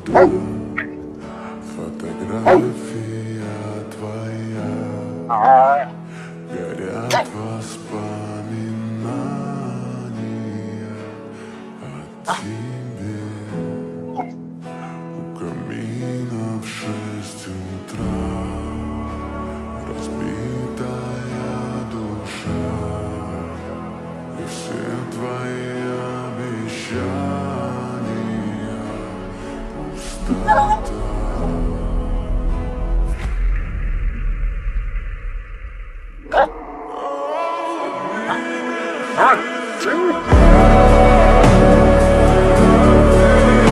Фотография твоя, горят воспоминания о тебе. У камина в 6 утра разбитая душа, и все твои обещания пустота.